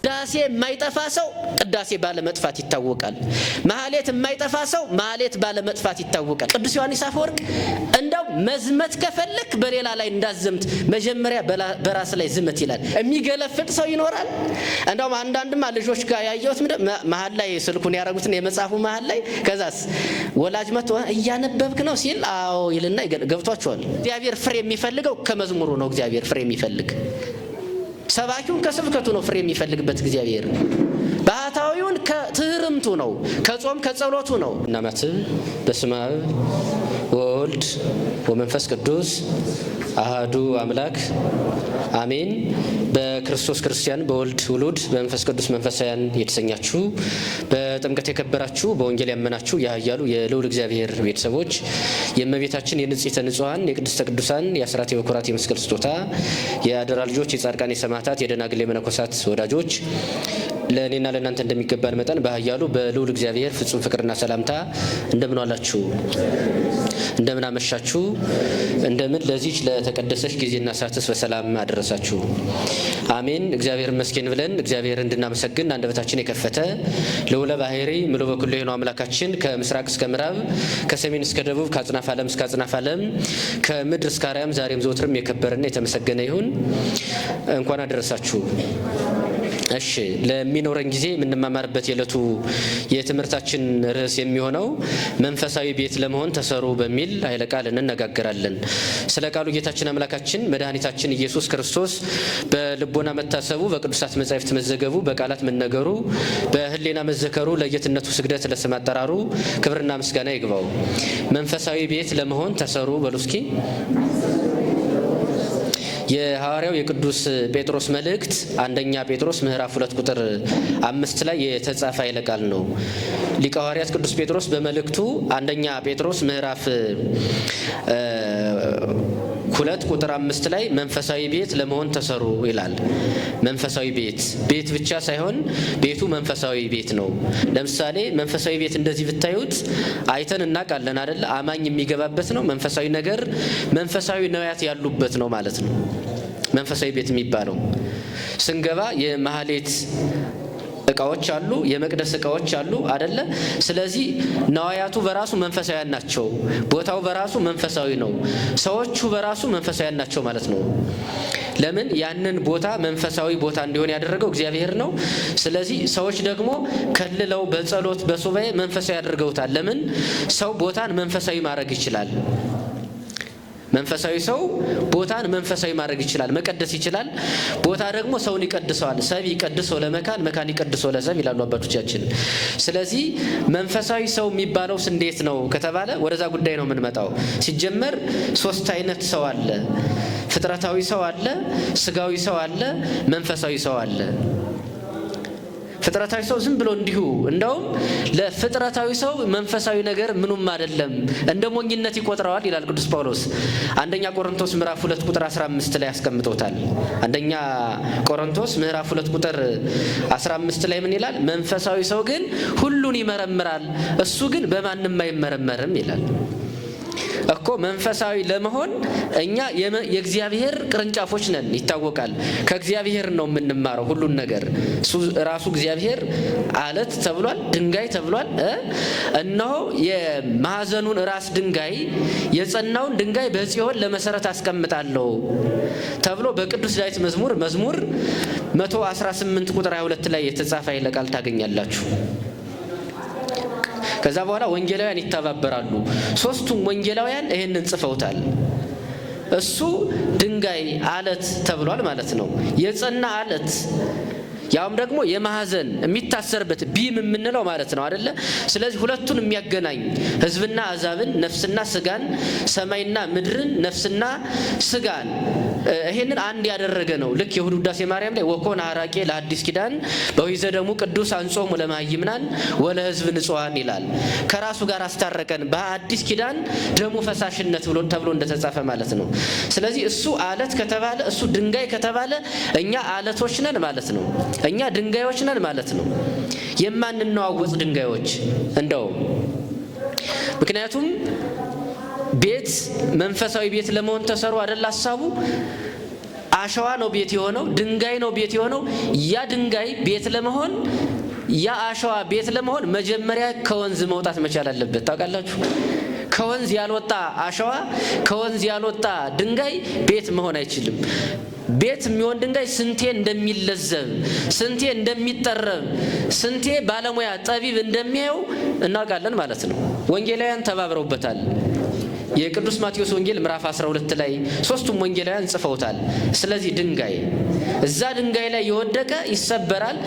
ዳሴ የማይጠፋ ሰው ቅዳሴ ባለመጥፋት ይታወቃል። ማህሌት የማይጠፋ ሰው ማህሌት ባለመጥፋት ይታወቃል። ቅዱስ ዮሐንስ አፈወርቅ እንደው መዝመት ከፈለክ በሌላ ላይ እንዳዘምት መጀመሪያ በራስ ላይ ዝመት ይላል። የሚገለፍጥ ሰው ይኖራል። እንደውም አንዳንድማ ልጆች ጋር ያየሁት መሀል ላይ ስልኩን ያረጉትን የመጽሐፉ መሀል ላይ ከዛስ ወላጅ መጥቶ እያነበብክ ነው ሲል አዎ ይልና ገብቷቸዋል። እግዚአብሔር ፍሬ የሚፈልገው ከመዝሙሩ ነው። እግዚአብሔር ፍሬ የሚፈልግ ሰባኪውን ከስብከቱ ነው ፍሬ የሚፈልግበት እግዚአብሔር። ባህታዊውን ከትህርምቱ ነው፣ ከጾም ከጸሎቱ ነው። እናማት በስመ አብ ወወልድ ወመንፈስ ቅዱስ አሐዱ አምላክ አሜን። በክርስቶስ ክርስቲያን በወልድ ውሉድ በመንፈስ ቅዱስ መንፈሳውያን የተሰኛችሁ በጥምቀት የከበራችሁ በወንጌል ያመናችሁ ያያሉ የልዑል እግዚአብሔር ቤተሰቦች የእመቤታችን የንጽሕተ ንጹሐን የቅድስተ ቅዱሳን የአስራት የበኩራት የመስቀል ስጦታ የአደራ ልጆች የጻድቃን የሰማዕታት የደናግል የመነኮሳት ወዳጆች ለእኔና ለእናንተ እንደሚገባን መጠን በያያሉ በልዑል እግዚአብሔር ፍጹም ፍቅርና ሰላምታ እንደምን ዋላችሁ? እንደምን አመሻችሁ? እንደምን ለዚች ለተቀደሰች ጊዜና ሰዓትስ በሰላም አደረሳችሁ? አሜን። እግዚአብሔር ይመስገን ብለን እግዚአብሔር እንድናመሰግን አንደበታችን የከፈተ ልዑለ ባሕሪ ምሉእ በኩሉ የሆነው አምላካችን ከምስራቅ እስከ ምዕራብ ከሰሜን እስከ ደቡብ ከአጽናፈ ዓለም እስከ አጽናፈ ዓለም ከምድር እስከ አርያም ዛሬም ዘወትርም የከበረና የተመሰገነ ይሁን። እንኳን አደረሳችሁ። እሺ፣ ለሚኖረን ጊዜ የምንማማርበት የዕለቱ የትምህርታችን ርዕስ የሚሆነው መንፈሳዊ ቤት ለመሆን ተሰሩ በሚል ኃይለ ቃል እንነጋገራለን። ስለ ቃሉ ጌታችን አምላካችን መድኃኒታችን ኢየሱስ ክርስቶስ በልቦና መታሰቡ፣ በቅዱሳት መጻሕፍት መዘገቡ፣ በቃላት መነገሩ፣ በሕሊና መዘከሩ፣ ለጌትነቱ ስግደት ለስም አጠራሩ ክብርና ምስጋና ይግባው። መንፈሳዊ ቤት ለመሆን ተሰሩ በሉ እስኪ። የሐዋርያው የቅዱስ ጴጥሮስ መልእክት አንደኛ ጴጥሮስ ምዕራፍ 2 ቁጥር 5 ላይ የተጻፈ ኃይለ ቃል ነው። ሊቀ ሐዋርያት ቅዱስ ጴጥሮስ በመልእክቱ አንደኛ ጴጥሮስ ምዕራፍ 2 ቁጥር 5 ላይ መንፈሳዊ ቤት ለመሆን ተሰሩ ይላል። መንፈሳዊ ቤት ብቻ ሳይሆን ቤቱ መንፈሳዊ ቤት ነው። ለምሳሌ መንፈሳዊ ቤት እንደዚህ ብታዩት አይተን እናውቃለን አይደል? አማኝ የሚገባበት ነው። መንፈሳዊ ነገር መንፈሳዊ ነውያት ያሉበት ነው ማለት ነው። መንፈሳዊ ቤት የሚባለው ስንገባ የማህሌት እቃዎች አሉ፣ የመቅደስ እቃዎች አሉ አይደለ? ስለዚህ ነዋያቱ በራሱ መንፈሳዊያን ናቸው። ቦታው በራሱ መንፈሳዊ ነው። ሰዎቹ በራሱ መንፈሳዊያን ናቸው ማለት ነው። ለምን? ያንን ቦታ መንፈሳዊ ቦታ እንዲሆን ያደረገው እግዚአብሔር ነው። ስለዚህ ሰዎች ደግሞ ከልለው በጸሎት በሱባኤ መንፈሳዊ ያደርገውታል። ለምን? ሰው ቦታን መንፈሳዊ ማድረግ ይችላል። መንፈሳዊ ሰው ቦታን መንፈሳዊ ማድረግ ይችላል፣ መቀደስ ይችላል። ቦታ ደግሞ ሰውን ይቀድሰዋል። ሰብ ይቀድሰው ለመካን መካን ይቀድሰው ለሰብ ይላሉ አባቶቻችን። ስለዚህ መንፈሳዊ ሰው የሚባለው እንዴት ነው ከተባለ ወደዛ ጉዳይ ነው የምንመጣው። ሲጀመር 3 አይነት ሰው አለ። ፍጥረታዊ ሰው አለ፣ ስጋዊ ሰው አለ፣ መንፈሳዊ ሰው አለ። ፍጥረታዊ ሰው ዝም ብሎ እንዲሁ እንደውም ለፍጥረታዊ ሰው መንፈሳዊ ነገር ምኑም አይደለም፣ እንደ ሞኝነት ይቆጥረዋል ይላል ቅዱስ ጳውሎስ። አንደኛ ቆሮንቶስ ምዕራፍ 2 ቁጥር 15 ላይ ያስቀምጦታል። አንደኛ ቆሮንቶስ ምዕራፍ 2 ቁጥር 15 ላይ ምን ይላል? መንፈሳዊ ሰው ግን ሁሉን ይመረምራል፣ እሱ ግን በማንም አይመረመርም ይላል። እኮ መንፈሳዊ ለመሆን እኛ የእግዚአብሔር ቅርንጫፎች ነን፣ ይታወቃል። ከእግዚአብሔር ነው የምንማረው ሁሉን ነገር። ራሱ እግዚአብሔር አለት ተብሏል፣ ድንጋይ ተብሏል። እነሆ የማዕዘኑን ራስ ድንጋይ የጸናውን ድንጋይ በጽዮን ለመሰረት አስቀምጣለሁ ተብሎ በቅዱስ ዳዊት መዝሙር 118 ቁጥር 22 ላይ የተጻፈ ኃይለ ቃል ታገኛላችሁ። ከዛ በኋላ ወንጌላውያን ይተባበራሉ። 3ቱም ወንጌላውያን ይሄንን ጽፈውታል። እሱ ድንጋይ አለት ተብሏል ማለት ነው። የጸና አለት ያውም ደግሞ የማዕዘን የሚታሰርበት ቢም የምንለው ማለት ነው አይደለ? ስለዚህ ሁለቱን የሚያገናኝ ሕዝብና አሕዛብን፣ ነፍስና ስጋን፣ ሰማይና ምድርን፣ ነፍስና ስጋን ይሄንን አንድ ያደረገ ነው። ልክ የእሑድ ውዳሴ ማርያም ላይ ወኮነ ሐራቄ ለአዲስ ኪዳን በወይዘ ደሙ ቅዱስ አንጾሙ ለማይምናን ወለሕዝብ ንጹሐን ይላል። ከራሱ ጋር አስታረቀን በአዲስ ኪዳን ደሙ ፈሳሽነት ተብሎ እንደተጻፈ ማለት ነው። ስለዚህ እሱ አለት ከተባለ እሱ ድንጋይ ከተባለ እኛ አለቶች ነን ማለት ነው። እኛ ድንጋዮች ነን ማለት ነው። የማንነዋወጽ ድንጋዮች እንደው ምክንያቱም ቤት መንፈሳዊ ቤት ለመሆን ተሰሩ አይደል ሐሳቡ። አሸዋ ነው ቤት የሆነው፣ ድንጋይ ነው ቤት የሆነው። ያ ድንጋይ ቤት ለመሆን ያ አሸዋ ቤት ለመሆን መጀመሪያ ከወንዝ መውጣት መቻል አለበት። ታውቃላችሁ? ከወንዝ ያልወጣ አሸዋ፣ ከወንዝ ያልወጣ ድንጋይ ቤት መሆን አይችልም። ቤት የሚሆን ድንጋይ ስንቴ እንደሚለዘብ፣ ስንቴ እንደሚጠረብ፣ ስንቴ ባለሙያ ጠቢብ እንደሚያየው እናውቃለን ማለት ነው። ወንጌላውያን ተባብረውበታል። የቅዱስ ማቴዎስ ወንጌል ምዕራፍ 12 ላይ ሶስቱም ወንጌላውያን ጽፈውታል። ስለዚህ ድንጋይ እዛ ድንጋይ ላይ የወደቀ ይሰበራል፣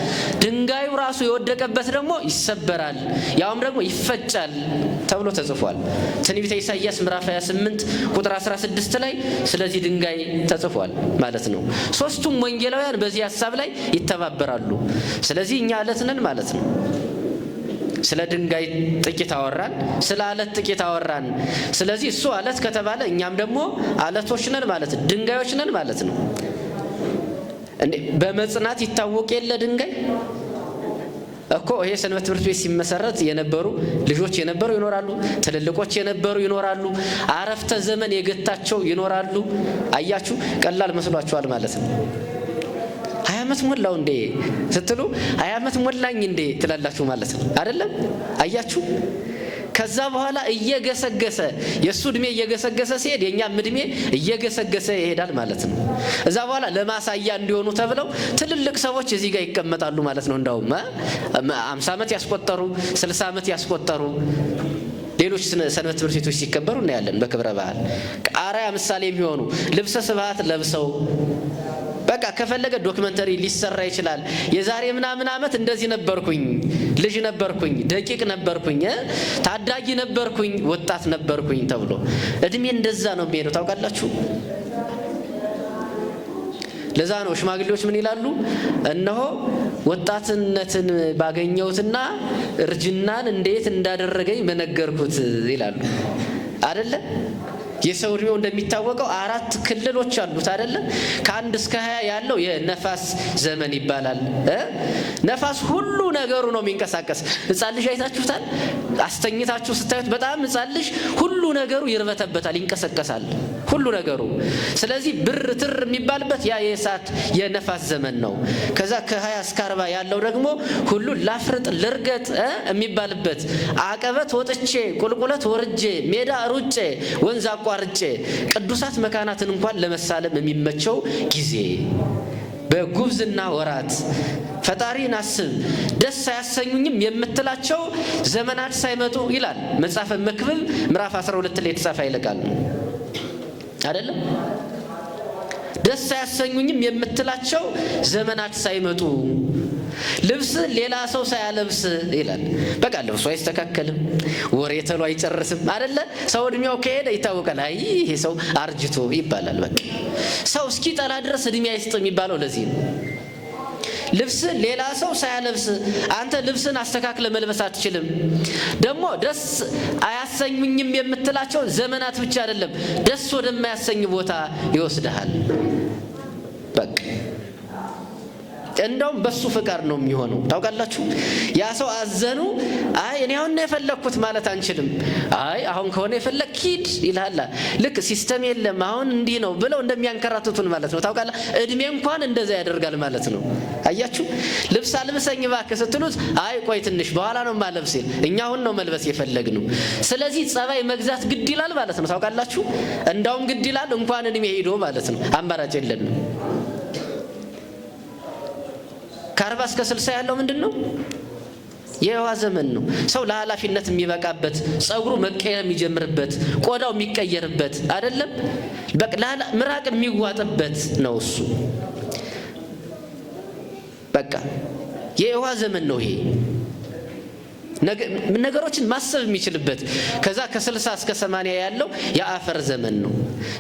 ድንጋዩ ራሱ የወደቀበት ደግሞ ይሰበራል፣ ያውም ደግሞ ይፈጫል ተብሎ ተጽፏል። ትንቢተ ኢሳይያስ ምዕራፍ 28 ቁጥር 16 ላይ ስለዚህ ድንጋይ ተጽፏል ማለት ነው። ሶስቱም ወንጌላውያን በዚህ ሐሳብ ላይ ይተባበራሉ። ስለዚህ እኛ አለት ነን ማለት ነው። ስለ ድንጋይ ጥቂት አወራን፣ ስለ አለት ጥቂት አወራን። ስለዚህ እሱ አለት ከተባለ እኛም ደግሞ አለቶች ነን ማለት ነው፣ ድንጋዮች ነን ማለት ነው። እንዴ በመጽናት ይታወቅ የለ ድንጋይ እኮ። ይሄ ሰንበት ትምህርት ቤት ሲመሰረት የነበሩ ልጆች የነበሩ ይኖራሉ፣ ትልልቆች የነበሩ ይኖራሉ፣ አረፍተ ዘመን የገታቸው ይኖራሉ። አያችሁ፣ ቀላል መስሏችኋል ማለት ነው። 20 ዓመት ሞላው እንዴ ስትሉ 20 ዓመት ሞላኝ እንዴ ትላላችሁ ማለት ነው አይደለም? አያችሁ። ከዛ በኋላ እየገሰገሰ የሱ እድሜ እየገሰገሰ ሲሄድ የኛም እድሜ እየገሰገሰ ይሄዳል ማለት ነው። እዛ በኋላ ለማሳያ እንዲሆኑ ተብለው ትልልቅ ሰዎች እዚህ ጋር ይቀመጣሉ ማለት ነው። እንዳውም 50 ዓመት ያስቆጠሩ 60 ዓመት ያስቆጠሩ ሌሎች ሰንበት ትምህርት ቤቶች ሲከበሩ እናያለን። በክብረ በዓል አርአያ ምሳሌ የሚሆኑ ልብሰ ስብሐት ለብሰው በቃ ከፈለገ ዶክመንተሪ ሊሰራ ይችላል። የዛሬ ምናምን ዓመት እንደዚህ ነበርኩኝ፣ ልጅ ነበርኩኝ፣ ደቂቅ ነበርኩኝ፣ ታዳጊ ነበርኩኝ፣ ወጣት ነበርኩኝ ተብሎ እድሜ እንደዛ ነው የሚሄደው። ታውቃላችሁ? ለዛ ነው ሽማግሌዎች ምን ይላሉ? እነሆ ወጣትነትን ባገኘሁትና እርጅናን እንዴት እንዳደረገኝ በነገርኩት ይላሉ አይደለ? የሰው እድሜው እንደሚታወቀው 4 ክልሎች አሉት አይደለ? ከ1 እስከ 20 ያለው የነፋስ ዘመን ይባላል። ነፋስ ሁሉ ነገሩ ነው የሚንቀሳቀስ። ሕፃን ልጅ አይታችሁታል? አስተኝታችሁ ስታዩት በጣም ሕፃን ልጅ ሁሉ ነገሩ ይርበተበታል፣ ይንቀሳቀሳል ሁሉ ነገሩ። ስለዚህ ብር ትር የሚባልበት ያ የእሳት የነፋስ ዘመን ነው። ከዛ ከ20 እስከ 40 ያለው ደግሞ ሁሉ ላፍርጥ ልርገጥ የሚባልበት፣ አቀበት ወጥቼ ቁልቁለት ወርጄ ሜዳ ሩጬ ወንዝ አቋርጬ ቅዱሳት መካናትን እንኳን ለመሳለም የሚመቸው ጊዜ፣ በጉብዝና ወራት ፈጣሪን አስብ ደስ አያሰኙኝም የምትላቸው ዘመናት ሳይመጡ ይላል መጽሐፈ መክብብ ምዕራፍ 12 ላይ የተጻፈ ይልቃል አይደለም? ደስ አያሰኙኝም የምትላቸው ዘመናት ሳይመጡ ልብስ ሌላ ሰው ሳያለብስ ይላል። በቃ ልብሱ አይስተካከልም፣ ወሬ ተሎ አይጨርስም አይደለ? ሰው እድሜው ከሄደ ይታወቃል። አይ ይሄ ሰው አርጅቶ ይባላል። በቃ ሰው እስኪጠላ ድረስ እድሜ አይስጥ የሚባለው ለዚህ ነው። ልብስ ሌላ ሰው ሳያለብስ አንተ ልብስን አስተካክለ መልበስ አትችልም። ደግሞ ደስ አያሰኙኝም የምትላቸው ዘመናት ብቻ አይደለም፣ ደስ ወደማያሰኝ ቦታ ይወስድሃል። በቃ እንደውም በሱ ፍቃድ ነው የሚሆነው። ታውቃላችሁ? ያ ሰው አዘኑ፣ አይ እኔ አሁን ነው የፈለኩት ማለት አንችልም። አይ አሁን ከሆነ የፈለክ ሂድ ይልሃል። ልክ ሲስተም የለም አሁን እንዲህ ነው ብለው እንደሚያንከራትቱን ማለት ነው። ታውቃላ? እድሜ እንኳን እንደዛ ያደርጋል ማለት ነው። አያችሁ? ልብስ አልብሰኝ እባክህ ስትሉት አይ ቆይ ትንሽ በኋላ ነው ማለብስ ይል። እኛ አሁን ነው መልበስ የፈለግነው። ስለዚህ ጸባይ መግዛት ግድ ይላል ማለት ነው። ታውቃላችሁ? እንዳውም ግድ ይላል እንኳን እድሜ ሄዶ ማለት ነው። አማራጭ የለንም። ከ40 እስከ 60 ያለው ምንድን ነው? የህዋ ዘመን ነው። ሰው ለኃላፊነት የሚበቃበት፣ ጸጉሩ መቀየር የሚጀምርበት፣ ቆዳው የሚቀየርበት አይደለም? በቃ ምራቅ የሚዋጥበት ነው እሱ። በቃ የህዋ ዘመን ነው ይሄ። ነገሮችን ማሰብ የሚችልበት። ከዛ ከ60 እስከ 80 ያለው የአፈር ዘመን ነው።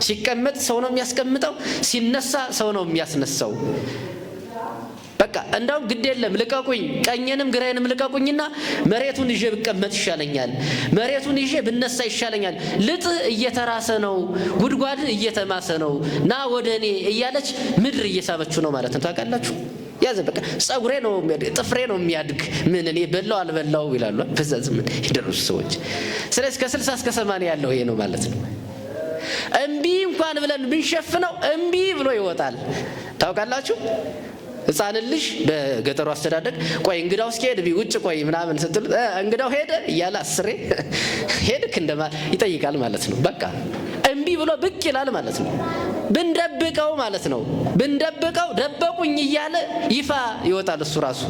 ሲቀመጥ ሰው ነው የሚያስቀምጠው፣ ሲነሳ ሰው ነው የሚያስነሳው። በቃ እንዳው ግድ የለም ልቀቁኝ፣ ቀኝንም ግራዬንም ልቀቁኝና መሬቱን ይዤ ብቀመጥ ይሻለኛል፣ መሬቱን ይዤ ብነሳ ይሻለኛል። ልጥ እየተራሰ ነው፣ ጉድጓድ እየተማሰ ነው፣ ና ወደ እኔ እያለች ምድር እየሳበችው ነው ማለት ነው። ታውቃላችሁ? ያዘ በቃ ጸጉሬ ነው የሚያድግ ጥፍሬ ነው የሚያድግ ምን እኔ በላው አልበላው ይላሉ በዛ ዘመን የደረሱ ሰዎች። ስለዚህ ከ60 እስከ 80 ያለው ይሄ ነው ማለት ነው። እምቢ እንኳን ብለን ብንሸፍነው እምቢ ብሎ ይወጣል። ታውቃላችሁ ሕፃን ልጅ በገጠሩ አስተዳደግ ቆይ እንግዳው እስኪሄድ ውጭ ቆይ ምናምን ስትሉ እንግዳው ሄደ እያለ አስሬ ሄድክ እንደማ ይጠይቃል ማለት ነው። በቃ እምቢ ብሎ ብቅ ይላል ማለት ነው። ብንደብቀው ማለት ነው ብንደብቀው ደበቁኝ እያለ ይፋ ይወጣል እሱ ራሱ።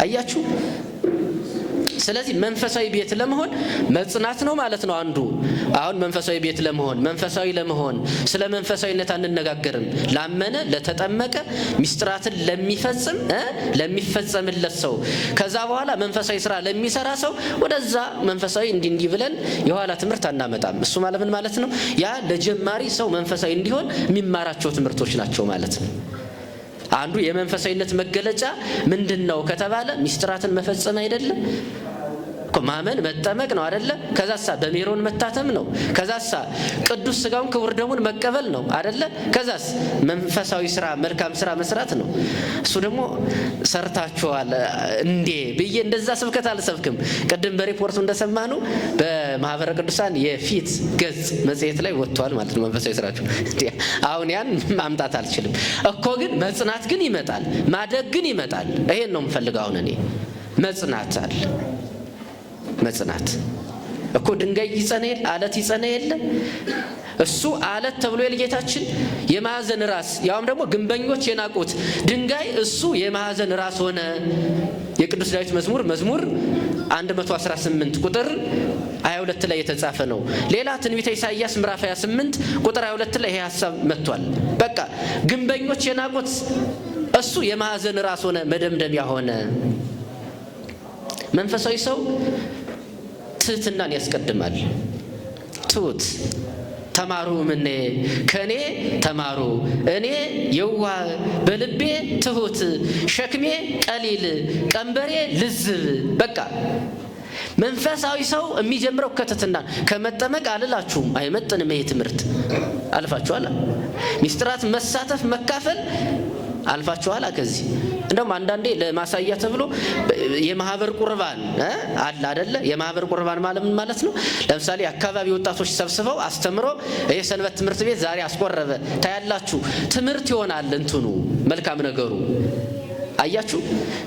አያችሁ። ስለዚህ መንፈሳዊ ቤት ለመሆን መጽናት ነው ማለት ነው አንዱ። አሁን መንፈሳዊ ቤት ለመሆን መንፈሳዊ ለመሆን ስለ መንፈሳዊነት አንነጋገርም። ላመነ ለተጠመቀ ሚስጥራትን ለሚፈጽም ለሚፈጸምለት ሰው ከዛ በኋላ መንፈሳዊ ስራ ለሚሰራ ሰው ወደዛ መንፈሳዊ እንዲህ ብለን የኋላ ትምህርት አናመጣም። እሱ ማለት ምን ማለት ነው? ያ ለጀማሪ ሰው መንፈሳዊ እንዲሆን የሚማራቸው ትምህርቶች ናቸው ማለት ነው። አንዱ የመንፈሳዊነት መገለጫ ምንድነው ከተባለ ሚስጥራትን መፈጸም አይደለም ማመን መጠመቅ ነው አይደለ? ከዛሳ በሜሮን መታተም ነው። ከዛሳ ቅዱስ ስጋውን ክቡር ደሙን መቀበል ነው አይደለ? ከዛስ መንፈሳዊ ስራ መልካም ስራ መስራት ነው። እሱ ደግሞ ሰርታችኋል እንዴ ብዬ እንደዛ ስብከት አልሰብክም። ቅድም በሪፖርቱ እንደሰማነው በማህበረ ቅዱሳን የፊት ገጽ መጽሔት ላይ ወጥቷል ማለት ነው መንፈሳዊ ስራችሁ። አሁን ያን ማምጣት አልችልም እኮ ግን መጽናት ግን ይመጣል፣ ማደግ ግን ይመጣል። ይሄን ነው የምፈልገው አሁን እኔ መጽናት አለ። መጽናት እኮ ድንጋይ ይጸና የለ አለት ይጸና የለ እሱ አለት ተብሎ የጌታችን የማዕዘን ራስ ያውም ደግሞ ግንበኞች የናቁት ድንጋይ እሱ የማዕዘን ራስ ሆነ። የቅዱስ ዳዊት መዝሙር 118 ቁጥር 22 ላይ የተጻፈ ነው። ሌላ ትንቢተ ኢሳይያስ ምዕራፍ 28 ቁጥር 22 ላይ ይሄ ሐሳብ መጥቷል። በቃ ግንበኞች የናቁት እሱ የማዕዘን ራስ ሆነ፣ መደምደሚያ ሆነ። መንፈሳዊ ሰው ትህትናን ያስቀድማል። ትሁት ተማሩ ምኔ ከኔ ተማሩ እኔ የዋህ በልቤ ትሁት ሸክሜ ቀሊል ቀንበሬ ልዝብ። በቃ መንፈሳዊ ሰው የሚጀምረው ከትህትና ከመጠመቅ አልላችሁም፣ አይመጥንም ይሄ ትምህርት አልፋችኋል። ሚስጥራት መሳተፍ መካፈል አልፋችኋል። ከዚህ እንደውም አንዳንዴ ለማሳያ ተብሎ የማህበር ቁርባን አለ አይደለ? የማህበር ቁርባን ማለት ነው። ለምሳሌ አካባቢ ወጣቶች ሰብስበው አስተምሮ የሰንበት ትምህርት ቤት ዛሬ አስቆረበ ታያላችሁ። ትምህርት ይሆናል እንትኑ መልካም ነገሩ። አያችሁ።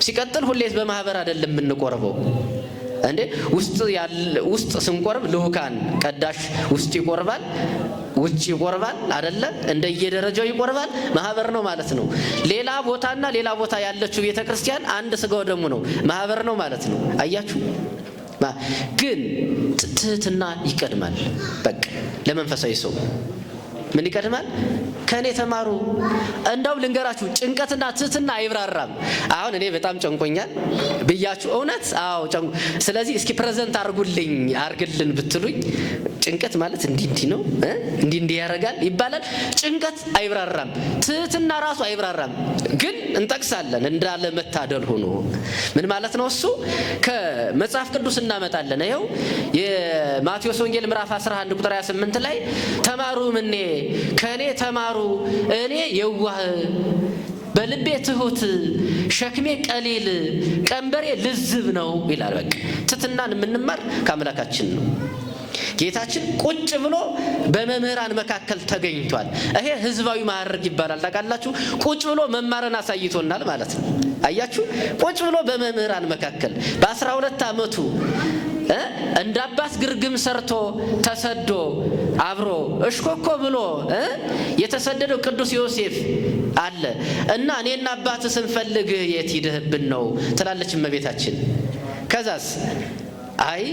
ሲቀጥል ሁሌት በማህበር አይደለም የምንቆርበው እንዴ? ውስጥ ስንቆርብ ልሁካን ቀዳሽ ውስጥ ይቆርባል፣ ውጭ ይቆርባል አይደለ? እንደየደረጃው ይቆርባል። ማህበር ነው ማለት ነው። ሌላ ቦታና ሌላ ቦታ ያለችው ቤተክርስቲያን አንድ ስጋው ደሙ ነው፣ ማህበር ነው ማለት ነው። አያችሁ። ግን ትህትና ይቀድማል። በቃ ለመንፈሳዊ ሰው ምን ይቀድማል? ከኔ ተማሩ። እንደው ልንገራችሁ ጭንቀትና ትህትና አይብራራም። አሁን እኔ በጣም ጨንቆኛል ብያችሁ እውነት አዎ ጨንቆ ስለዚህ እስኪ ፕሬዘንት አርግልን ብትሉኝ ጭንቀት ማለት እንዲህ ነው እንዲህ ያደርጋል ይባላል። ጭንቀት አይብራራም፣ ትህትና ራሱ አይብራራም። ግን እንጠቅሳለን እንዳለ መታደል ሆኖ ምን ማለት ነው? እሱ ከመጽሐፍ ቅዱስ እናመጣለን። ይኸው የማቴዎስ ወንጌል ምዕራፍ 11 ቁጥር 28 ላይ ተማሩ ምኔ ከኔ ተማሩ እኔ የዋህ በልቤ ትሁት ሸክሜ ቀሊል ቀንበሬ ልዝብ ነው ይላል። በቃ ትህትናን የምንማር ከአምላካችን ነው። ጌታችን ቁጭ ብሎ በመምህራን መካከል ተገኝቷል። ይሄ ህዝባዊ ማዕረግ ይባላል። ታውቃላችሁ። ቁጭ ብሎ መማርን አሳይቶናል ማለት ነው። አያችሁ። ቁጭ ብሎ በመምህራን መካከል በ12 ዓመቱ እንደ አባት ግርግም ሰርቶ ተሰዶ አብሮ እሽኮኮ ብሎ የተሰደደው ቅዱስ ዮሴፍ አለ እና እኔና አባት ስንፈልግ የት ሂደህብን ነው ትላለች እመቤታችን። ከዛስ አይ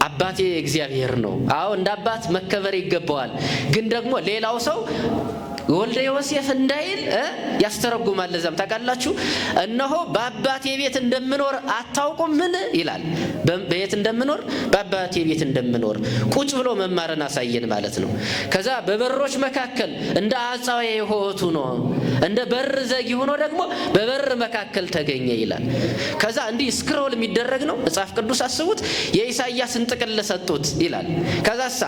አባቴ እግዚአብሔር ነው። አዎ እንደ አባት መከበር ይገባዋል። ግን ደግሞ ሌላው ሰው ወልደ ዮሴፍ እንዳይል ያስተረጉማል። ለዛም ታውቃላችሁ እነሆ በአባቴ ቤት እንደምኖር አታውቁም ምን ይላል። በየት እንደምኖር በአባቴ ቤት እንደምኖር ቁጭ ብሎ መማርን አሳየን ማለት ነው። ከዛ በበሮች መካከል እንደ አጻዌ ሆቱ ነው እንደ በር ዘጊ ሆኖ ደግሞ በበር መካከል ተገኘ ይላል። ከዛ እንዲህ ስክሮል የሚደረግ ነው መጽሐፍ ቅዱስ። አስቡት፣ የኢሳይያስን ጥቅል ሰጡት ይላል። ከዛሳ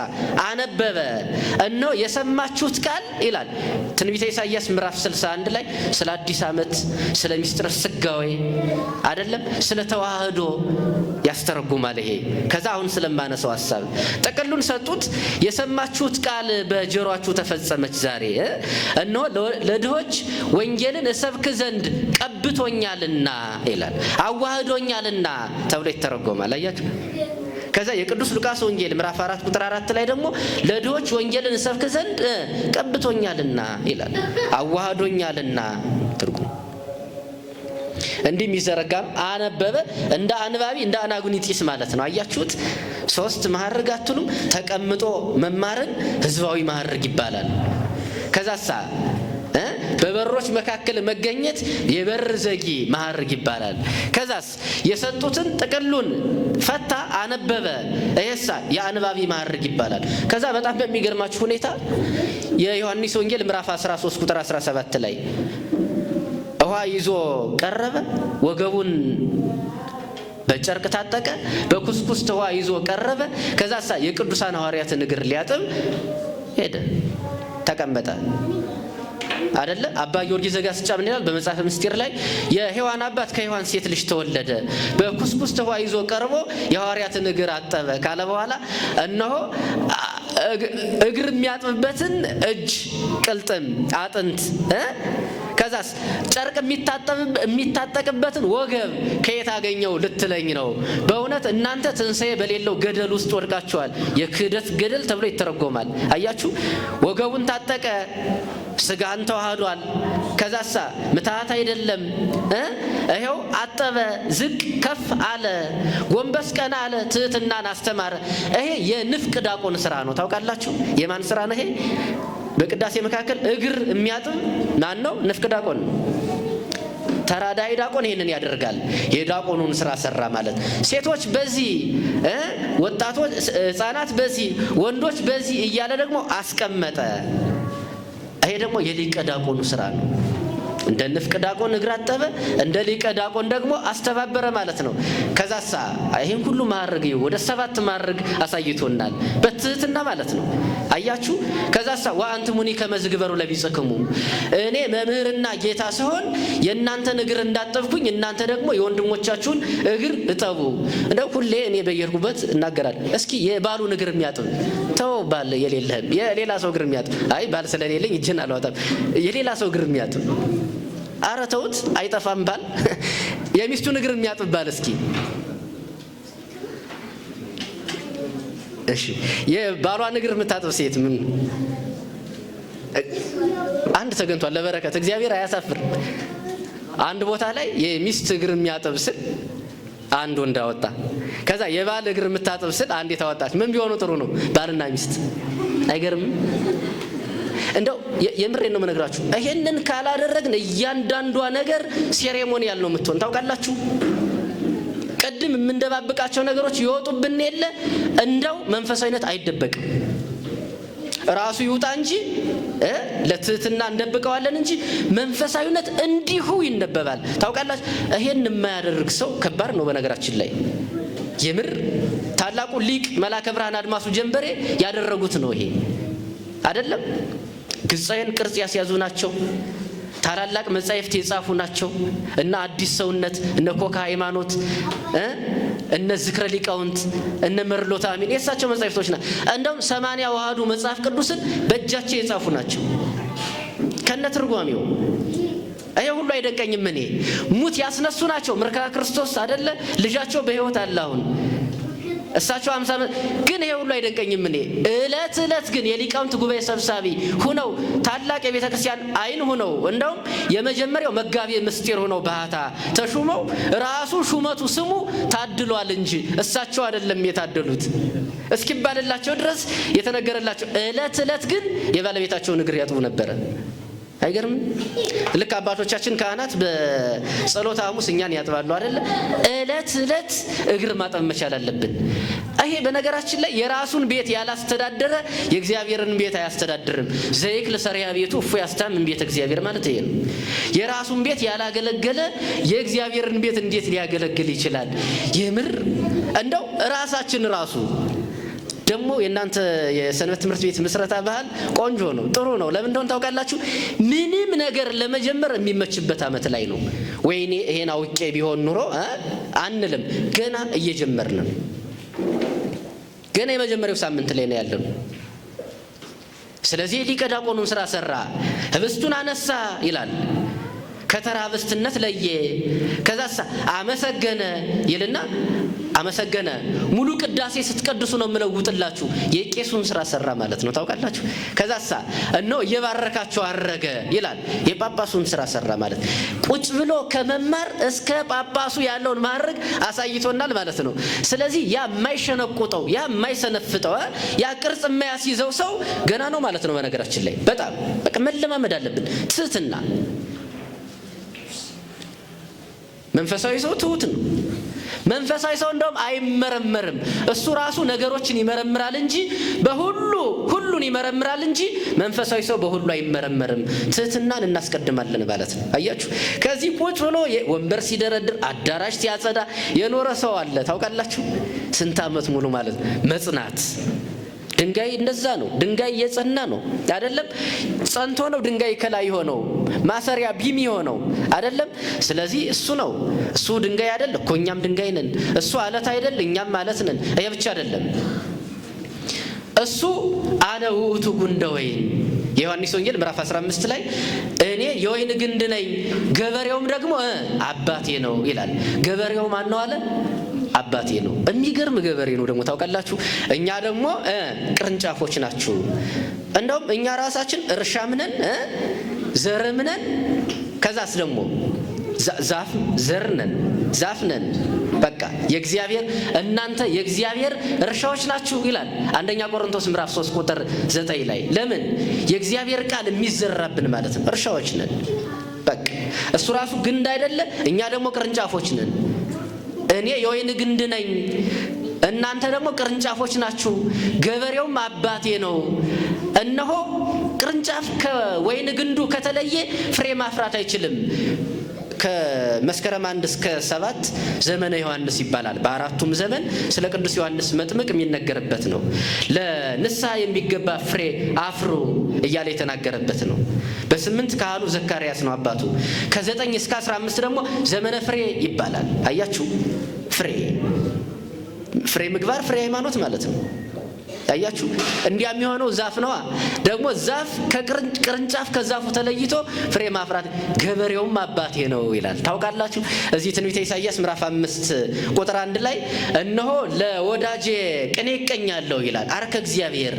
አነበበ፣ እነሆ የሰማችሁት ቃል ይላል ትንቢተ ኢሳይያስ ምዕራፍ 61 ላይ ስለ አዲስ ዓመት፣ ስለ ምስጢረ ሥጋዌ አይደለም ስለ ተዋህዶ ያስተረጉማል ይሄ። ከዛ አሁን ስለማነሳው ሐሳብ ጥቅሉን ሰጡት። የሰማችሁት ቃል በጆሮአችሁ ተፈጸመች ዛሬ፣ እነሆ ለድሆች ወንጌልን እሰብክ ዘንድ ቀብቶኛልና ይላል፣ አዋህዶኛልና ተብሎ ይተረጎማል። አያችሁ። ከዛ የቅዱስ ሉቃስ ወንጌል ምዕራፍ 4 ቁጥር 4 ላይ ደግሞ ለድሆች ወንጌልን እሰብክ ዘንድ ቀብቶኛልና ይላል፣ አዋህዶኛልና ትርጉም እንዲህ የሚዘረጋም አነበበ እንደ አንባቢ እንደ አናጉኒጢስ ማለት ነው። አያችሁት? ሶስት ማዕርግ አትሉም? ተቀምጦ መማርን ህዝባዊ ማዕርግ ይባላል። ከዛሳ በበሮች መካከል መገኘት የበር ዘጊ ማዕርግ ይባላል። ከዛስ የሰጡትን ጥቅሉን ፈታ አነበበ፣ ይሄሳ የአንባቢ ማዕርግ ይባላል። ከዛ በጣም በሚገርማችሁ ሁኔታ የዮሐንስ ወንጌል ምዕራፍ 13 ቁጥር 17 ላይ ውሃ ይዞ ቀረበ፣ ወገቡን በጨርቅ ታጠቀ፣ በኩስኩስት ውሃ ይዞ ቀረበ። ከዛሳ የቅዱሳን ሐዋርያትን እግር ሊያጥብ ሄደ፣ ተቀመጠ። አይደለ? አባ ጊዮርጊስ ዘጋስጫ ምን ይላል በመጽሐፈ ምስጢር ላይ? የሔዋን አባት ከሔዋን ሴት ልጅ ተወለደ፣ በኩስኩስት ውሃ ይዞ ቀርቦ የሐዋርያትን እግር አጠበ ካለ በኋላ እነሆ እግር የሚያጥብበትን እጅ ቅልጥም አጥንት ከዛስ ጨርቅ የሚታጠቅበትን ወገብ ከየት አገኘው ልትለኝ ነው? በእውነት እናንተ ትንሣኤ በሌለው ገደል ውስጥ ወድቃችኋል። የክህደት ገደል ተብሎ ይተረጎማል። አያችሁ፣ ወገቡን ታጠቀ፣ ስጋን ተዋህዷል። ከዛሳ ምትሃት አይደለም፣ ይሄው አጠበ፣ ዝቅ ከፍ አለ፣ ጎንበስ ቀና አለ፣ ትህትናን አስተማረ። ይሄ የንፍቅ ዲያቆን ስራ ነው። ታውቃላችሁ የማን ስራ ነው ይሄ? በቅዳሴ መካከል እግር የሚያጥብ ማን ነው? ንፍቅ ዲያቆን። ተራዳይ ዲያቆን ይሄንን ያደርጋል። የዲያቆኑን ስራ ሰራ ማለት። ሴቶች በዚህ ወጣቶች፣ ህፃናት በዚህ፣ ወንዶች በዚህ እያለ ደግሞ አስቀመጠ። ይሄ ደግሞ የሊቀ ዲያቆኑ ስራ ነው። እንደ ንፍቅ ዲያቆን እግር አጠበ፣ እንደ ሊቀ ዲያቆን ደግሞ አስተባበረ ማለት ነው። ከዛሳ ይሄን ሁሉ ማዕርግ ወደ 7 ማዕርግ አሳይቶናል፣ በትህትና ማለት ነው። አያችሁ። ከዛሳ ወአንትሙኒ ከመዝግበሩ ለቢጽክሙ፣ እኔ መምህርና ጌታ ስሆን የእናንተን እግር እንዳጠብኩኝ እናንተ ደግሞ የወንድሞቻችሁን እግር እጠቡ። እንደው ሁሌ እኔ በየርኩበት እናገራለሁ። እስኪ የባሉን እግር የሚያጥብ ተው፣ ባል የሌለህም የሌላ ሰው እግር የሚያጥብ፣ አይ ባል ስለሌለኝ እጅን አልዋጣም፣ የሌላ ሰው እግር የሚያጥብ፣ አረ ተውት፣ አይጠፋም ባል። የሚስቱን እግር የሚያጥብ ባል እስኪ እሺ፣ የባሏን እግር የምታጥብ ሴት ምን አንድ ተገኝቷል። ለበረከት እግዚአብሔር አያሳፍር። አንድ ቦታ ላይ የሚስት እግር የሚያጥብ ስል አንድ ወንድ አወጣ። ከዛ የባል እግር የምታጥብ ስል አንዲት አወጣች። ምን ቢሆኑ ጥሩ ነው? ባልና ሚስት። አይገርምም? እንደው የምሬን ነው የምነግራችሁ። ይሄንን ካላደረግን እያንዳንዷ ነገር ሴሬሞኒያል ነው የምትሆን። ታውቃላችሁ ቅድም የምንደባብቃቸው ነገሮች ይወጡብን የለ። እንደው መንፈሳዊነት አይደበቅም፣ ራሱ ይውጣ እንጂ ለትህትና እንደብቀዋለን እንጂ መንፈሳዊነት እንዲሁ ይነበባል። ታውቃላችሁ ይሄን የማያደርግ ሰው ከባድ ነው። በነገራችን ላይ የምር ታላቁ ሊቅ መላከ ብርሃን አድማሱ ጀንበሬ ያደረጉት ነው ይሄ አይደለም። ግጻይን ቅርጽ ያስያዙ ናቸው። ታላላቅ መጻሕፍት የጻፉ ናቸው። እና አዲስ ሰውነት፣ እነ ኮካ ሃይማኖት፣ እነ ዝክረ ሊቃውንት፣ እነ መርሎታ አሚን የእሳቸው መጻሕፍቶች ናቸው። እንደውም 80 ዋህዱ መጽሐፍ ቅዱስን በእጃቸው የጻፉ ናቸው ከነ ትርጓሜው። ይሄ ሁሉ አይደንቀኝም እኔ። ሙት ያስነሱ ናቸው። ምርካ ክርስቶስ አይደለ ልጃቸው በሕይወት አለ አሁን እሳቸው 50 ግን ይሄ ሁሉ አይደንቀኝም እኔ። እለት ግን የሊቃውንት ጉባኤ ሰብሳቢ ሁነው ታላቅ የቤተ ክርስቲያን አይን ሁነው እንደውም የመጀመሪያው መጋቢ ምስጢር ሁነው ባህታ ተሹመው ራሱ ሹመቱ ስሙ ታድሏል እንጂ እሳቸው አይደለም የታደሉት እስኪባልላቸው ድረስ የተነገረላቸው። እለት ግን የባለቤታቸውን እግር ያጥቡ ነበረ። አይገርም? ልክ አባቶቻችን ካህናት በጸሎተ ሐሙስ እኛን ያጥባሉ አይደለ? እለት እግር ማጠብ መቻል አለብን። ይሄ በነገራችን ላይ የራሱን ቤት ያላስተዳደረ የእግዚአብሔርን ቤት አያስተዳድርም። ዘይክል ሰሪያ ቤቱ እፎ ያስታምም ቤተ እግዚአብሔር ማለት ይሄ ነው። የራሱን ቤት ያላገለገለ የእግዚአብሔርን ቤት እንዴት ሊያገለግል ይችላል? የምር እንደው ራሳችን ራሱ ደግሞ የእናንተ የሰንበት ትምህርት ቤት ምስረታ ባህል ቆንጆ ነው፣ ጥሩ ነው። ለምን እንደሆነ ታውቃላችሁ? ምንም ነገር ለመጀመር የሚመችበት ዓመት ላይ ነው። ወይኔ ይሄን አውቄ ቢሆን ኑሮ አንልም። ገና እየጀመርን ነው። ገና የመጀመሪያው ሳምንት ላይ ነው ያለነው። ስለዚህ ሊቀ ዲያቆኑን ስራ ሰራ፣ ህብስቱን አነሳ ይላል። ከተራ ህብስትነት ለየ። ከዛሳ አመሰገነ ይልና አመሰገነ። ሙሉ ቅዳሴ ስትቀድሱ ነው የምለውጥላችሁ። የቄሱን ስራ ሰራ ማለት ነው። ታውቃላችሁ? ከዛሳ እነሆ እየባረካቸው አረገ ይላል። የጳጳሱን ስራ ሰራ ማለት ቁጭ ብሎ ከመማር እስከ ጳጳሱ ያለውን ማድረግ አሳይቶናል ማለት ነው። ስለዚህ ያ የማይሸነቁጠው ያ የማይሰነፍጠው ያ ቅርጽ የማያስይዘው ሰው ገና ነው ማለት ነው። በነገራችን ላይ በጣም በቃ መለማመድ አለብን። ትህትና መንፈሳዊ ሰው ትሁት ነው። መንፈሳዊ ሰው እንደውም አይመረመርም። እሱ ራሱ ነገሮችን ይመረምራል እንጂ ሁሉን ይመረምራል እንጂ መንፈሳዊ ሰው በሁሉ አይመረመርም። ትህትናን እናስቀድማለን ማለት ነው። አያችሁ? ከዚህ ቁጭ ብሎ ወንበር ሲደረድር አዳራሽ ሲያጸዳ የኖረ ሰው አለ። ታውቃላችሁ? ስንት ዓመት ሙሉ ማለት ነው። መጽናት ድንጋይ እንደዛ ነው። ድንጋይ የጸና ነው አይደለም? ጸንቶ ነው ድንጋይ ከላይ ሆነው ማሰሪያ ቢም ሆነው አይደለም? ስለዚህ እሱ ነው። እሱ ድንጋይ አይደል እኮ እኛም ድንጋይ ነን። እሱ አለት አይደል እኛም ማለት ነን። ይሄ ብቻ አይደለም። እሱ አነ ውእቱ ጉንደ ወይን የዮሐንስ ወንጌል ምዕራፍ 15 ላይ እኔ የወይን ግንድ ነኝ ገበሬውም ደግሞ አባቴ ነው ይላል። ገበሬው ማን ነው አለ? አባቴ ነው። የሚገርም ገበሬ ነው ደግሞ ታውቃላችሁ። እኛ ደግሞ ቅርንጫፎች ናችሁ። እንደውም እኛ ራሳችን እርሻም ነን ዘርም ነን። ከዛስ ደግሞ ዛፍ ዘር ነን ዛፍ ነን። በቃ የእግዚአብሔር እናንተ የእግዚአብሔር እርሻዎች ናችሁ ይላል አንደኛ ቆሮንቶስ ምዕራፍ 3 ቁጥር 9 ላይ። ለምን? የእግዚአብሔር ቃል የሚዘራብን ማለት ነው። እርሻዎች ነን። በቃ እሱ ራሱ ግንድ አይደለ? እኛ ደግሞ ቅርንጫፎች ነን። እኔ የወይን ግንድ ነኝ፣ እናንተ ደግሞ ቅርንጫፎች ናችሁ። ገበሬውም አባቴ ነው። እነሆ ቅርንጫፍ ከወይን ግንዱ ከተለየ ፍሬ ማፍራት አይችልም። ከመስከረም 1 እስከ 7 ዘመነ ዮሐንስ ይባላል። በአራቱም ዘመን ስለ ቅዱስ ዮሐንስ መጥምቅ የሚነገርበት ነው። ለንስሐ የሚገባ ፍሬ አፍሩ እያለ የተናገረበት ነው። በ8 ካህኑ ዘካርያስ ነው አባቱ። ከ9 እስከ 15 ደግሞ ዘመነ ፍሬ ይባላል። አያችሁ? ፍሬ ምግባር ፍሬ ሃይማኖት ማለት ነው። ታያችሁ? እንዲያ የሚሆነው ዛፍ ነዋ። ደግሞ ዛፍ ከቅርንጫፍ ከዛፉ ተለይቶ ፍሬ ማፍራት ገበሬውም አባቴ ነው ይላል። ታውቃላችሁ? እዚህ ትንቢተ ኢሳይያስ ምዕራፍ 5 ቁጥር 1 ላይ እነሆ ለወዳጄ ቅኔ ይቀኛለሁ ይላል። አርከ እግዚአብሔር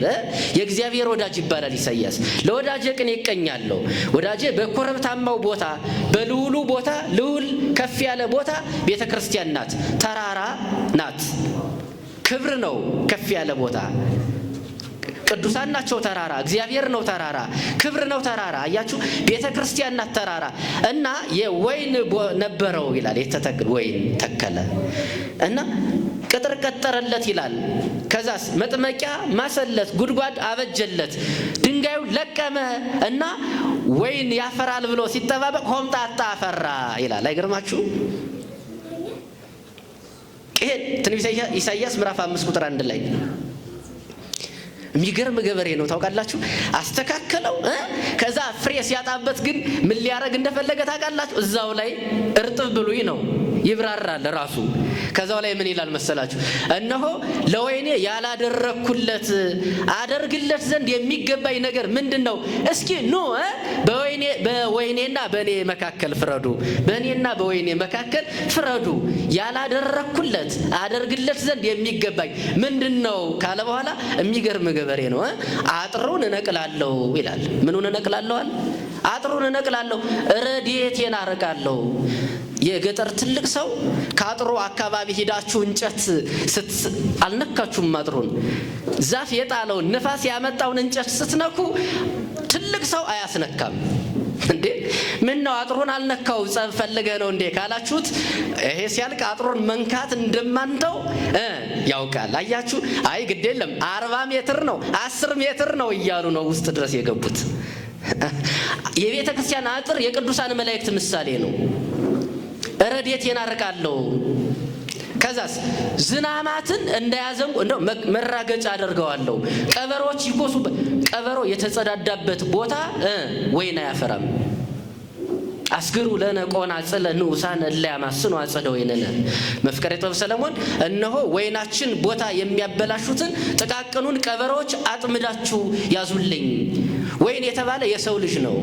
የእግዚአብሔር ወዳጅ ይባላል ኢሳይያስ። ለወዳጄ ቅኔ ይቀኛለሁ። ወዳጄ በኮረብታማው ቦታ በልዑሉ ቦታ ልዑል ከፍ ያለ ቦታ ቤተ ክርስቲያን ናት፣ ተራራ ናት። ክብር ነው ከፍ ያለ ቦታ። ቅዱሳን ናቸው ተራራ። እግዚአብሔር ነው ተራራ። ክብር ነው ተራራ። አያችሁ? ቤተ ክርስቲያን ናት ተራራ። እና የወይን ነበረው ይላል። የተተከለ ወይን ተከለ እና ቅጥር ቀጠረለት ይላል። ከዛስ መጥመቂያ ማሰለት፣ ጉድጓድ አበጀለት፣ ድንጋዩ ለቀመ እና ወይን ያፈራል ብሎ ሲጠባበቅ ሆምጣጣ አፈራ ይላል። አይገርማችሁ? ይሄ ትንቢተ ኢሳይያስ ምዕራፍ 5 ቁጥር 1 ላይ የሚገርም ገበሬ ነው። ታውቃላችሁ? አስተካከለው። ከዛ ፍሬ ሲያጣበት ግን ምን ሊያረግ እንደፈለገ ታውቃላችሁ? እዛው ላይ እርጥብ ብሉይ ነው ይብራራል ራሱ። ከዛው ላይ ምን ይላል መሰላችሁ? እነሆ ለወይኔ ያላደረኩለት አደርግለት ዘንድ የሚገባኝ ነገር ምንድነው? እስኪ ኑ በወይኔና በእኔ መካከል ፍረዱ። በእኔና በወይኔ መካከል ፍረዱ። ያላደረኩለት አደርግለት ዘንድ የሚገባኝ ምንድነው ካለ በኋላ የሚገርም ገበሬ ነው። አጥሩን እነቅላለሁ ይላል። ምኑን እነቅላለሁ? አጥሩን እነቅላለሁ፣ ረድኤቴን አርቃለሁ። የገጠር ትልቅ ሰው ከአጥሩ አካባቢ ሄዳችሁ እንጨት አልነካችሁም። አጥሩን ዛፍ የጣለውን ንፋስ ያመጣውን እንጨት ስትነኩ ትልቅ ሰው አያስነካም። እንዴ ምን ነው አጥሩን አልነካው ጸብ ፈልገ ነው እንዴ ካላችሁት ይሄ ሲያልቅ አጥሩን መንካት እንደማንተው ያውቃል። አያችሁ አይ ግድ የለም 40 ሜትር ነው 10 ሜትር ነው እያሉ ነው ውስጥ ድረስ የገቡት። የቤተ ክርስቲያን አጥር የቅዱሳን መላእክት ምሳሌ ነው። ረድኤቴን አርቃለሁ ከዛስ ዝናማትን እንዳያዘንጉ እንደው መራገጫ አደርገዋለሁ። ቀበሮች ይቆሱበት። ቀበሮ የተጸዳዳበት ቦታ ወይን አያፈራም። አስግሩ ለነ ቆናጽለ ንዑሳን እለያማስኑ አጸደ ወይነነ መፍቀሬ ጥበብ ሰለሞን እነሆ ወይናችን ቦታ የሚያበላሹትን ጥቃቅኑን ቀበሮች አጥምዳችሁ ያዙልኝ። ወይን የተባለ የሰው ልጅ ነው።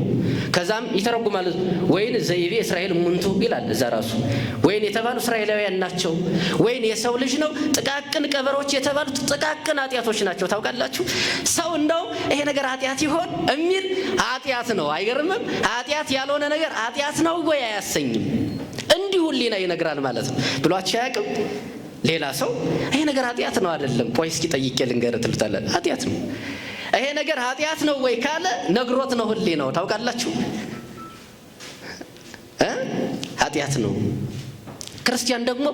ከዛም ይተረጉማል ወይን ዘይቤ እስራኤል ሙንቱ ይላል። እዛ ራሱ ወይን የተባሉ እስራኤላውያን ናቸው። ወይን የሰው ልጅ ነው። ጥቃቅን ቀበሮች የተባሉት ጥቃቅን ኃጢአቶች ናቸው። ታውቃላችሁ ሰው እንደው ይሄ ነገር ኃጢአት ይሆን የሚል ኃጢአት ነው። አይገርምም? ኃጢአት ያልሆነ ነገር ኃጢአት ነው ወይ አያሰኝም። እንዲሁ ሊና ይነግራል ማለት ነው ብሏቸው አያውቅም። ሌላ ሰው ይሄ ነገር ኃጢአት ነው አይደለም ቆይ እስኪ ጠይቄ ልንገርህ ትሉታለህ። ኃጢአት ነው ይሄ ነገር ኃጢአት ነው ወይ ካለ ነግሮት ነው ሁሌ ነው። ታውቃላችሁ ኃጢአት ነው። ክርስቲያን ደግሞ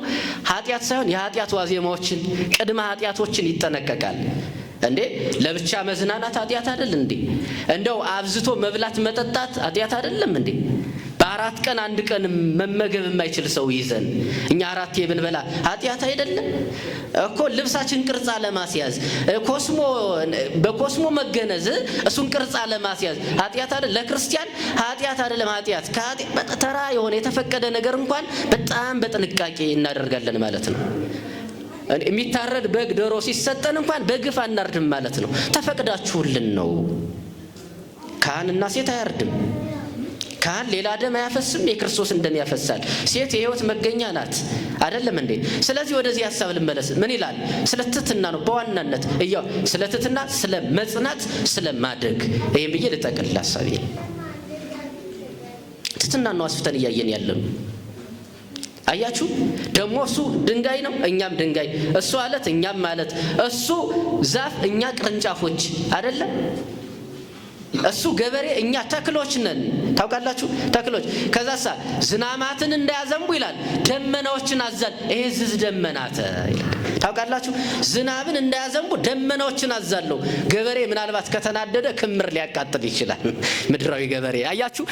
ኃጢአት ሳይሆን የኃጢአት ዋዜማዎችን ቅድመ ኃጢአቶችን ይጠነቀቃል። እንዴ ለብቻ መዝናናት ኃጢአት አይደል እንዴ? እንደው አብዝቶ መብላት መጠጣት ኃጢአት አይደለም እንዴ? በአራት ቀን አንድ ቀን መመገብ የማይችል ሰው ይዘን እኛ አራት ብንበላ ኃጢአት አይደለም እኮ? ልብሳችን ቅርጻ ለማስያዝ በኮስሞ መገነዝ እሱን ቅርጻ ለማስያዝ ኃጢአት አይደለም? ለክርስቲያን ኃጢአት አይደለም። ኃጢአት ተራ የሆነ የተፈቀደ ነገር እንኳን በጣም በጥንቃቄ እናደርጋለን ማለት ነው። የሚታረድ በግ ዶሮ ሲሰጠን እንኳን በግፍ አናርድም ማለት ነው። ተፈቅዳችሁልን ነው። ካህንና ሴት አያርድም። ካህን ሌላ ደም አያፈስም፣ የክርስቶስ ደም ያፈሳል። ሴት የሕይወት መገኛ ናት አይደለም እንዴ? ስለዚህ ወደዚህ ሐሳብ ልመለስ። ምን ይላል? ስለ ትሕትና ነው በዋናነት እያው ስለ ትሕትና፣ ስለ መጽናት፣ ስለ ማደግ ይሄን ብዬ ልጠቅል ሐሳቤ። ትሕትና ነው አስፍተን እያየን ያለን። አያችሁ ደግሞ እሱ ድንጋይ ነው እኛም ድንጋይ፣ እሱ አለት እኛም ማለት፣ እሱ ዛፍ እኛ ቅርንጫፎች አይደለም? እሱ ገበሬ እኛ ተክሎች ነን። ታውቃላችሁ ተክሎች። ከዛሳ ዝናማትን እንዳያዘንቡ ይላል ደመናዎችን አዛል። ይሄ ዝዝ ደመናተ ይላል። ታውቃላችሁ ዝናብን እንዳያዘንቡ ደመናዎችን አዛለው። ገበሬ ምናልባት ከተናደደ ክምር ሊያቃጥል ይችላል። ምድራዊ ገበሬ አያችሁ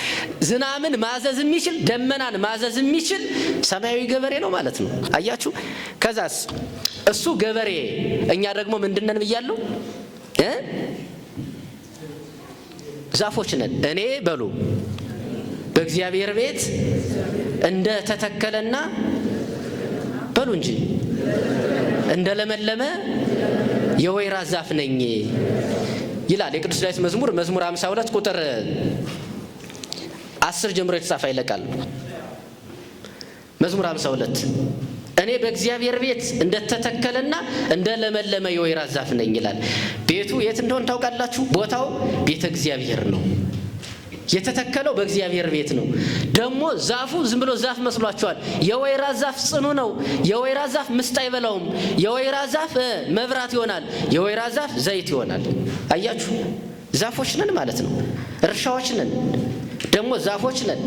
ዝናብን ማዘዝ የሚችል ደመናን ማዘዝ የሚችል ሰማያዊ ገበሬ ነው ማለት ነው። አያችሁ ከዛስ እሱ ገበሬ እኛ ደግሞ ምንድነን ብያለሁ? ዛፎች ነን። እኔ በሉ በእግዚአብሔር ቤት እንደ ተተከለና በሉ እንጂ እንደ ለመለመ የወይራ ዛፍ ነኝ ይላል የቅዱስ ዳዊት መዝሙር 52 ቁጥር 10 ጀምሮ የተጻፈ ይለቃል። መዝሙር 52 እኔ በእግዚአብሔር ቤት እንደተተከለና እንደ ለመለመ የወይራ ዛፍ ነኝ ይላል። ቤቱ የት እንደሆነ ታውቃላችሁ? ቦታው ቤተ እግዚአብሔር ነው። የተተከለው በእግዚአብሔር ቤት ነው። ደግሞ ዛፉ ዝም ብሎ ዛፍ መስሏቸዋል። የወይራ ዛፍ ጽኑ ነው። የወይራ ዛፍ ምስጥ አይበላውም። የወይራ ዛፍ መብራት ይሆናል። የወይራ ዛፍ ዘይት ይሆናል። አያችሁ ዛፎች ነን ማለት ነው። እርሻዎች ነን ደግሞ ዛፎች ነን።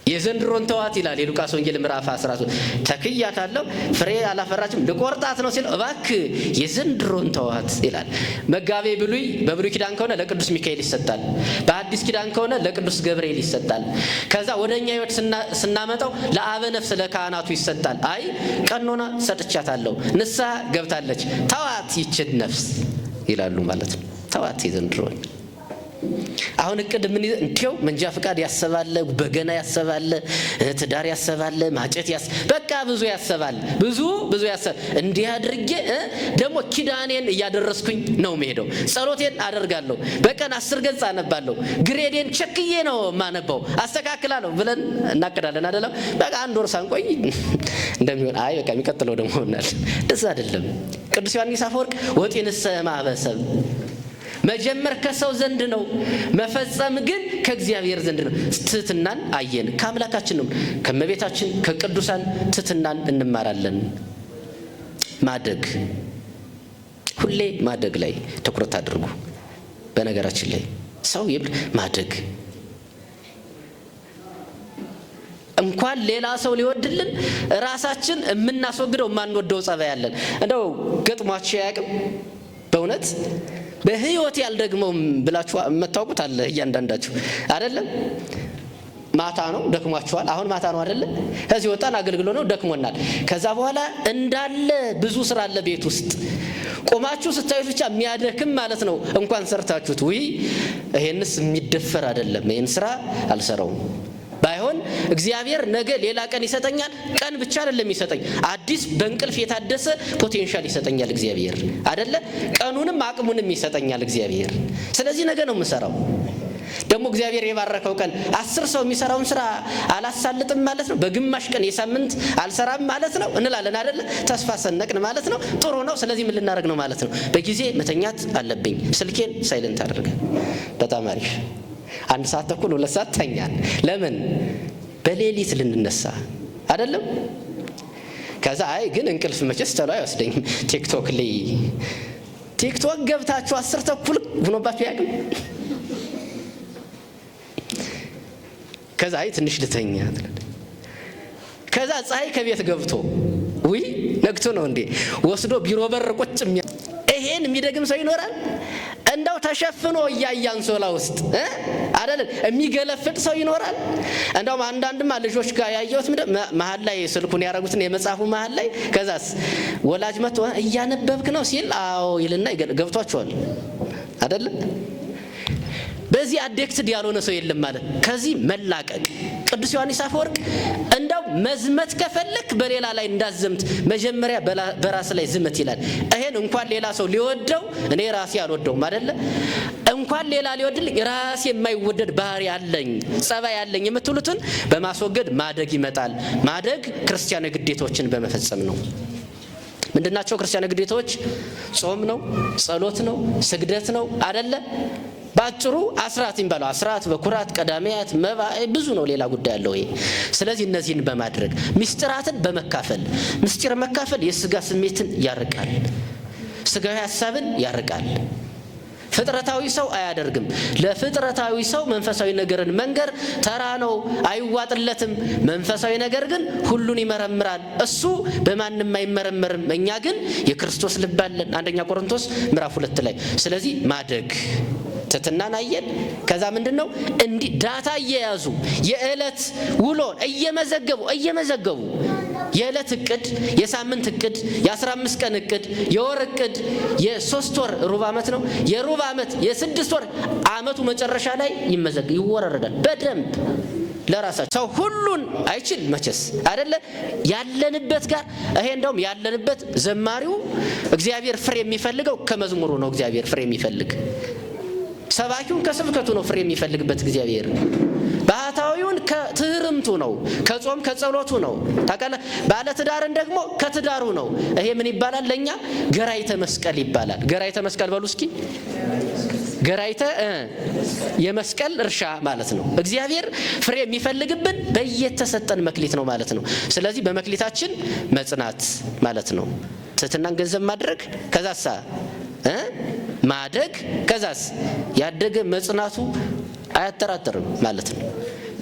የዘንድሮን ተዋት ይላል የሉቃስ ወንጌል ምዕራፍ 13 ተክያታለሁ ፍሬ አላፈራችም ልቆርጣት ነው ሲል እባክህ የዘንድሮን ተዋት ይላል። መጋቤ ብሉይ በብሉይ ኪዳን ከሆነ ለቅዱስ ሚካኤል ይሰጣል። በአዲስ ኪዳን ከሆነ ለቅዱስ ገብርኤል ይሰጣል። ከዛ ወደኛ ሕይወት ስናመጣው ለአበ ነፍስ ለካህናቱ ይሰጣል። አይ ቀኖና ሰጥቻታለሁ ንስሐ ገብታለች ተዋት ይችን ነፍስ ይላሉ ማለት ነው። ተዋት የዘንድሮን አሁን እቅድ ምን እንዲው መንጃ ፍቃድ ያሰባለ፣ በገና ያሰባለ፣ ትዳር ያሰባለ፣ ማጨት በቃ ብዙ ያሰባል። ብዙ ያሰብ እንዲህ አድርጌ ደግሞ ኪዳኔን እያደረስኩኝ ነው መሄደው። ጸሎቴን አደርጋለሁ። በቀን 10 ገጽ አነባለሁ። ግሬዴን ቸክዬ ነው ማነባው። አስተካክላለሁ ብለን እናቀዳለን አይደለም? በቃ አንድ ወር ሳንቆይ እንደሚሆን አይ በቃ የሚቀጥለው ደግሞ ሆናል። ደስ አይደለም። ቅዱስ ዮሐንስ አፈወርቅ ወጤንሰ ማህበሰብ መጀመር ከሰው ዘንድ ነው፣ መፈጸም ግን ከእግዚአብሔር ዘንድ ነው። ትሕትናን አየን። ከአምላካችን ነው ከመቤታችን ከቅዱሳን ትሕትናን እንማራለን። ማደግ ሁሌ ማደግ ላይ ትኩረት አድርጉ። በነገራችን ላይ ሰው ይብል ማደግ እንኳን ሌላ ሰው ሊወድልን ራሳችን የምናስወግደው ማንወደው ጸባይ ያለን እንደው ገጥሟችሁ ያቅም በእውነት በህይወት ያልደግመው ብላችሁ መታወቁት አለ እያንዳንዳችሁ አይደለም ማታ ነው ደክሟችኋል አሁን ማታ ነው አይደለ ከዚህ ወጣን አገልግሎ ነው ደክሞናል ከዛ በኋላ እንዳለ ብዙ ስራ አለ ቤት ውስጥ ቆማችሁ ስታዩት ብቻ የሚያደክም ማለት ነው እንኳን ሰርታችሁት ወይ ይሄንስ የሚደፈር አይደለም ይሄን ስራ አልሰራውም ባይሆን እግዚአብሔር ነገ ሌላ ቀን ይሰጠኛል ቀን ብቻ አይደለም ይሰጠኝ አዲስ በእንቅልፍ የታደሰ ፖቴንሻል ይሰጠኛል እግዚአብሔር አይደለ ቀኑንም አቅሙንም ይሰጠኛል እግዚአብሔር ስለዚህ ነገ ነው የምሰራው ደግሞ እግዚአብሔር የባረከው ቀን 10 ሰው የሚሰራውን ስራ አላሳልጥም ማለት ነው በግማሽ ቀን የሳምንት አልሰራም ማለት ነው እንላለን አይደለ ተስፋ ሰነቅን ማለት ነው ጥሩ ነው ስለዚህ ምን ልናደርግ ነው ማለት ነው በጊዜ መተኛት አለብኝ ስልኬን ሳይለንት አድርገ በጣም አሪፍ 1 ሰዓት ተኩል 2 ሰዓት ተኛን ለምን በሌሊት ልንነሳ አይደለም ከዛ አይ ግን እንቅልፍ መቼስ ተለው አይወስደኝም ቲክቶክ ገብታችሁ 10 ተኩል ሆኖባችሁ ያቅም ከዛ አይ ትንሽ ልተኛ ከዛ ፀሐይ ከቤት ገብቶ ወይ ነግቶ ነው እንዴ ወስዶ ቢሮ በር ቁጭ ይሄን የሚደግም ሰው ይኖራል እንዳው ተሸፍኖ ያያን ሶላ ውስጥ አይደል የሚገለፍጥ ሰው ይኖራል እንዳው አንዳንድማ ልጆች ጋር ያየሁት መሃል ላይ ስልኩን ያረጉትን የመጻፉ መሃል ላይ ከዛስ ወላጅ መጥቶ እያነበብክ ነው ሲል አዎ ይልና ገብቷቸዋል አይደል በዚህ አዲክትድ ያልሆነ ሰው የለም ማለት ከዚህ መላቀቅ ቅዱስ ዮሐንስ አፈወርቅ እንዳው መዝመት ከፈለክ በሌላ ላይ እንዳዘምት መጀመሪያ በራስ ላይ ዝመት ይላል ይሄን እንኳን ሌላ ሰው ሊወደው እኔ ራሴ አልወደውም አይደለ እንኳን ሌላ ሊወድልኝ ራሴ የማይወደድ ባህሪ ያለኝ ጸባይ ያለኝ የምትሉትን በማስወገድ ማደግ ይመጣል ማደግ ክርስቲያናዊ ግዴታዎችን በመፈጸም ነው ምንድናቸው ክርስቲያናዊ ግዴታዎች ጾም ነው ጸሎት ነው ስግደት ነው አይደለ ባጭሩ አስራት ይባላል አስራት በኩራት ቀዳሚያት መባ ብዙ ነው ሌላ ጉዳይ አለው ይሄ ስለዚህ እነዚህን በማድረግ ምስጢራትን በመካፈል ምስጢር መካፈል የሥጋ ስሜትን ያርቃል ሥጋዊ ሐሳብን ያርቃል ፍጥረታዊ ሰው አያደርግም ለፍጥረታዊ ሰው መንፈሳዊ ነገርን መንገር ተራ ነው አይዋጥለትም መንፈሳዊ ነገር ግን ሁሉን ይመረምራል እሱ በማንንም አይመረመርም እኛ ግን የክርስቶስ ልብ አለን አንደኛ ቆሮንቶስ ምዕራፍ 2 ላይ ስለዚህ ማደግ ተተናን አየን ከዛ ምንድነው እንዲ ዳታ እየያዙ የእለት ውሎን እየመዘገቡ የእለት እቅድ የሳምንት እቅድ የ15 ቀን እቅድ የወር እቅድ የ3 ወር ሩብ ዓመት ነው የሩብ ዓመት የ6 ወር ዓመቱ መጨረሻ ላይ ይወረረዳል በደንብ ለራሳቸው ሰው ሁሉን አይችል መቸስ አይደለ ያለንበት ጋር ይሄ እንደውም ያለንበት ዘማሪው እግዚአብሔር ፍሬ የሚፈልገው ከመዝሙሩ ነው እግዚአብሔር ፍሬ የሚፈልግ ሰባኪውን ከስብከቱ ነው ፍሬ የሚፈልግበት እግዚአብሔር ባህታዊውን ከትህርምቱ ነው ከጾም ከጸሎቱ ነው ታቀለ ባለ ትዳርን ደግሞ ከትዳሩ ነው ይሄ ምን ይባላል ለኛ ገራይተ መስቀል ይባላል ገራይተ መስቀል በሉ እስኪ ገራይተ የመስቀል እርሻ ማለት ነው እግዚአብሔር ፍሬ የሚፈልግብን በየተሰጠን መክሊት ነው ማለት ነው ስለዚህ በመክሊታችን መጽናት ማለት ነው ትህትናን ገንዘብ ማድረግ ከዛሳ ማደግ ከዛስ ያደገ መጽናቱ አያጠራጥርም ማለት ነው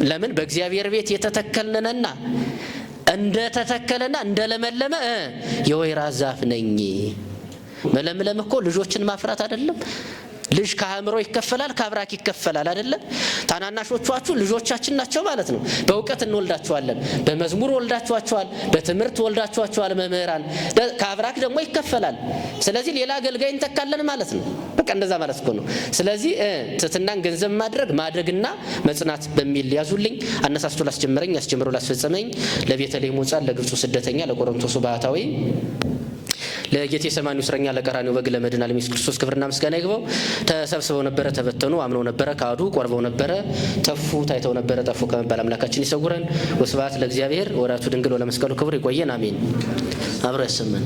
ለምን በእግዚአብሔር ቤት የተተከልነና እንደተተከለና እንደለመለመ የወይራ ዛፍ ነኝ መለምለም እኮ ልጆችን ማፍራት አይደለም ልጅ ከአእምሮ ይከፈላል ከአብራክ ይከፈላል አይደለ ታናናሾቻችሁ ልጆቻችን ናቸው ማለት ነው በእውቀት እንወልዳቸዋለን በመዝሙር ወልዳቸዋል በትምህርት ወልዳቸዋል መምህራን ከአብራክ ደግሞ ይከፈላል ስለዚህ ሌላ አገልጋይ እንተካለን ማለት ነው በቃ እንደዛ ማለት እኮ ነው ስለዚህ ትህትናን ገንዘብ ማድረግና መጽናት በሚል ያዙልኝ አነሳስቶ ላስጀመረኝ ያስጀምሮ ላስፈጸመኝ ለቤተልሔም ወጻን ለግብፁ ስደተኛ ለቆሮንቶስ ባህታዊ ለጌቴሰማኒ እስረኛ ለቀራኒው በግ ለመድኃኔ ዓለም ኢየሱስ ክርስቶስ ክብርና ምስጋና ይግባው ተሰብስበው ነበር ተበተኑ አምነው ነበር ካዱ ቆርበው ነበር ተፉ ታይተው ነበር ጠፉ ከመባል አምላካችን ይሰውረን ወስብሐት ለእግዚአብሔር ወራቱ ድንግል ወለመስቀሉ ክብር ይቆየን አሜን አብሮ ያሰማን